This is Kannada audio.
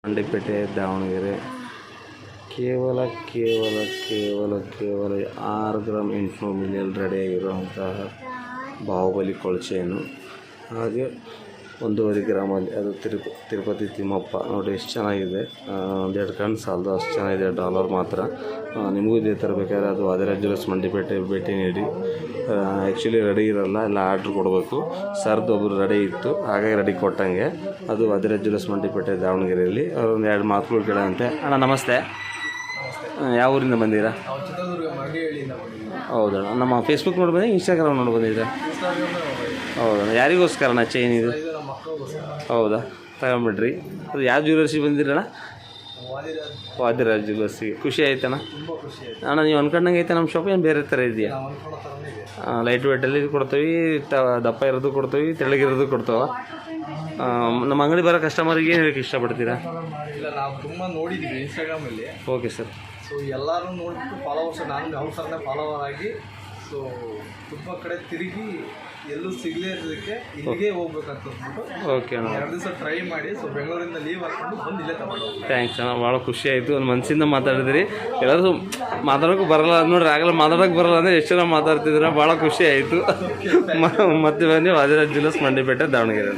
ಮಂಡಿಪೇಟೆ ದಾವಣಗೆರೆ. ಕೇವಲ 6 ಗ್ರಾಮ್ 800 ಮಿಲಿಯಲ್ಲಿ ರೆಡಿಯಾಗಿರುವಂತಹ ಬಾಹುಬಲಿ ಕೊಳಚೆಯನ್ನು, ಹಾಗೆ 1.5 ಗ್ರಾಮಲ್ಲಿ ಅದು ತಿರುಪತಿ ತಿಮ್ಮಪ್ಪ. ನೋಡಿ ಎಷ್ಟು ಚೆನ್ನಾಗಿದೆ, 1-2 ಕಣ್ಣು ಸಾಲದು ಅಷ್ಟು ಚೆನ್ನಾಗಿದೆ. ಡಾಲರ್ ಮಾತ್ರ. ನಿಮಗೂ ಇದೇ ಥರ ಬೇಕಾದ್ರೆ ಅದು ವಾದಿರಾಜ್ ಜ್ಯುವೆಲ್ಲರ್ಸ್ ಮಂಡಿಪೇಟೆ ಭೇಟಿ ನೀಡಿ. ಆ್ಯಕ್ಚುಲಿ ರೆಡಿ ಇರೋಲ್ಲ, ಎಲ್ಲ ಆರ್ಡ್ರ್ ಕೊಡಬೇಕು. ಸರ್ದು ಒಬ್ಬರು ರೆಡಿ ಇತ್ತು, ಹಾಗಾಗಿ ರೆಡಿ ಕೊಟ್ಟಂಗೆ. ಅದು ವಾದಿರಾಜ್ ಜ್ಯುವೆಲ್ಲರ್ಸ್ ಮಂಡಿಪೇಟೆ ದಾವಣಗೆರೆಯಲ್ಲಿ. ಅವ್ರೊಂದು 2 ಮಾತುಗಳು ಕೇಳೋಂತೆ. ಅಣ್ಣ ನಮಸ್ತೆ, ಯಾವ ಊರಿಂದ ಬಂದಿರಾ? ಹೌದಣ್ಣ. ನಮ್ಮ ಫೇಸ್ಬುಕ್ ನೋಡಿ ಬಂದಿ, ಇನ್ಸ್ಟಾಗ್ರಾಮ್ ನೋಡಿ ಬಂದಿದ್ದೀರಾ? ಹೌದಣ್ಣ. ಯಾರಿಗೋಸ್ಕರಣ್ಣ ಚೈನ್ ಇದು? ಹೌದಾ, ತಗೊಂಬಿಡ್ರಿ. ಅದು ಯಾವ ಜ್ಯುವೆಲ್ಲರ್ಸಿಗೆ ಬಂದಿರಣ್ಣ? ವಾದಿರಾಜ್ ಜ್ಯುವೆಲ್ಲರ್ಸಿಗೆ. ಖುಷಿ ಆಯ್ತಣ್ಣ? ಅಣ್ಣ ನೀವು ಅನ್ಕೊಂಡಂಗೆ ಐತೆ ನಮ್ಮ ಶಾಪ್, ಏನು ಬೇರೆ ಥರ ಇದೆಯಾ? ಲೈಟ್ ವೇಟಲ್ಲಿ ಕೊಡ್ತೀವಿ, ದಪ್ಪ ಇರೋದು ಕೊಡ್ತೀವಿ, ತೆಳ್ಳಗಿರೋದು ಕೊಡ್ತಾವ. ನಮ್ಮ ಅಂಗಡಿ ಬರೋ ಕಸ್ಟಮರಿಗೆ ಏನು ಹೇಳಕ್ಕೆ ಇಷ್ಟಪಡ್ತೀರಾ? ಇಲ್ಲ, ನಾವು ತುಂಬ ನೋಡಿದ್ದೀವಿ ಇನ್ಸ್ಟಾಗ್ರಾಮಲ್ಲಿ. Okay sir. ಸೊ ಎಲ್ಲರೂ ನೋಡಿಬಿಟ್ಟು ಫಾಲೋವರ್ಸ್, ನಾನು ಅವ್ರ ಥರನೇ ಫಾಲೋವರ್ ಆಗಿ ಸೊ ತುಂಬ ಕಡೆ ತಿರುಗಿ ಎಲ್ಲೂ ಸಿಗಲೇ ಇರೋದಕ್ಕೆ ಇಲ್ಲಿಗೆ ಹೋಗ್ಬೇಕಂತ ಅಂದ್ಬಿಟ್ಟು ಓಕೆ ಅಣ್ಣ, 2 ದಿವಸ ಟ್ರೈ ಮಾಡಿ ಸೊ ಬೆಂಗಳೂರಿಂದ ಲೀವ್ ಹಾಕ್ಕೊಂಡು ಬಂದು ಇಲ್ಲೇ ತಗೊಂಡು. ಥ್ಯಾಂಕ್ಸ್ ಅಣ್ಣ, ಭಾಳ ಖುಷಿ ಆಯಿತು. ಒಂದು ಮನಸ್ಸಿಂದ ಮಾತಾಡಿದ್ರಿ. ಎಲ್ಲರೂ ಮಾತಾಡೋಕ್ಕೂ ಬರಲ್ಲ ನೋಡ್ರಿ, ಆಗಲ್ಲ ಮಾತಾಡೋಕ್ಕೆ ಬರಲ್ಲ ಅಂದರೆ ಎಷ್ಟು ಜನ ಮಾತಾಡ್ತಿದ್ದೀರ, ಭಾಳ ಖುಷಿ ಆಯಿತು. ಮತ್ತೆ ಬನ್ನಿ ವಾದಿರಾಜ್ ಜ್ಯುವೆಲ್ಲರ್ಸ್ ಮಂಡಿಪೇಟೆ ದಾವಣಗೆರೆ.